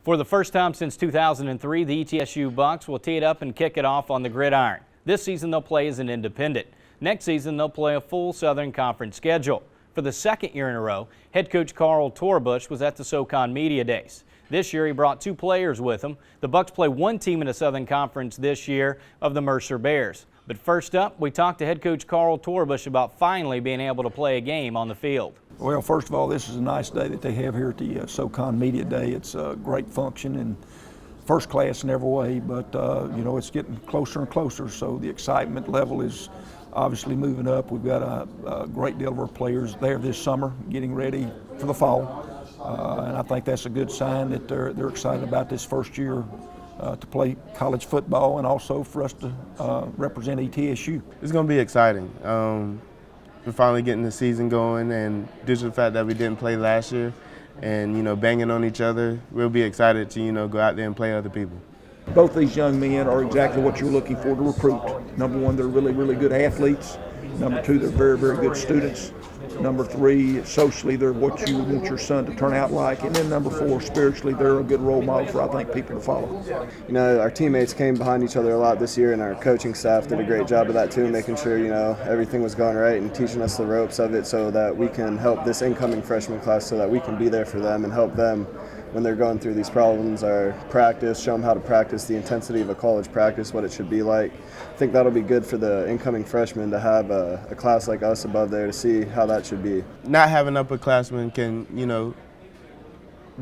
For the first time since 2003, the ETSU Bucks will tee it up and kick it off on the gridiron. This season they'll play as an independent. Next season they'll play a full Southern Conference schedule. For the second year in a row, head coach Carl Torbush was at the SoCon Media Days. This year he brought 2 players with him. The Bucks play 1 team in the Southern Conference this year of the Mercer Bears. But first up, we talked to head coach Carl Torbush about finally being able to play a game on the field. Well, first of all, this is a nice day that they have here at the SoCon Media Day. It's a great function and first class in every way, but you know, it's getting closer and closer, so the excitement level is obviously moving up. We've got a great deal of our players there this summer getting ready for the fall, and I think that's a good sign that they're excited about this first year to play college football and also for us to represent ETSU. It's going to be exciting. We're finally getting the season going, and due to the fact that we didn't play last year and, you know, banging on each other, we'll be excited to, you know, go out there and play other people. Both these young men are exactly what you're looking for to recruit. Number one, they're really, really good athletes. Number two, they're very, very good students. Number three, socially, they're what you want your son to turn out like. And then number four, spiritually, they're a good role model for, I think, people to follow. You know, our teammates came behind each other a lot this year, and our coaching staff did a great job of that too, making sure, you know, everything was going right and teaching us the ropes of it so that we can help this incoming freshman class so that we can be there for them and help them when they're going through these problems, our practice, show them how to practice, the intensity of a college practice, what it should be like. I think that'll be good for the incoming freshmen to have a class like us above there to see how that should be. Not having upperclassmen can, you know,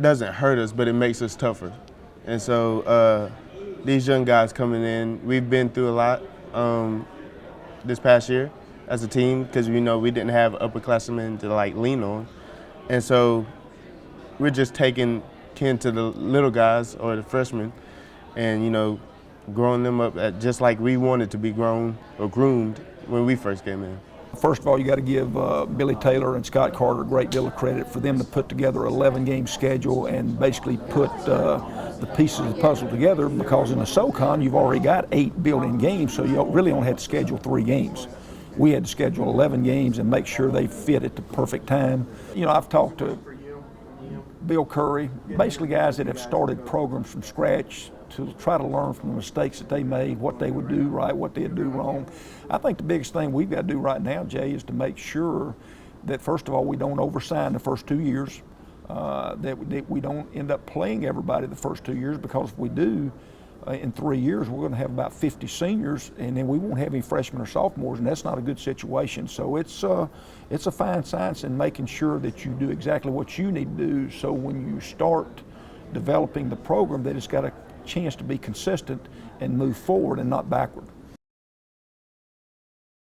doesn't hurt us, but it makes us tougher. And so these young guys coming in, we've been through a lot this past year as a team because, you know, we didn't have upperclassmen to like lean on. And so we're just taking kin to the little guys or the freshmen and, you know, growing them up at just like we wanted to be grown or groomed when we first came in. First of all, you got to give Billy Taylor and Scott Carter a great deal of credit for them to put together an 11-game schedule and basically put the pieces of the puzzle together, because in the SoCon you've already got 8 built-in games, so you really only had to schedule 3 games. We had to schedule 11 games and make sure they fit at the perfect time. You know, I've talked to Bill Curry, basically guys that have started programs from scratch to try to learn from the mistakes that they made, what they would do right, what they'd do wrong. I think the biggest thing we've got to do right now, Jay, is to make sure that first of all we don't oversign the first 2 years, that we don't end up playing everybody the first 2 years, because if we do, in 3 years we're going to have about 50 seniors, and then we won't have any freshmen or sophomores, and that's not a good situation. So it's a fine science in making sure that you do exactly what you need to do, so when you start developing the program that it's got a chance to be consistent and move forward and not backward.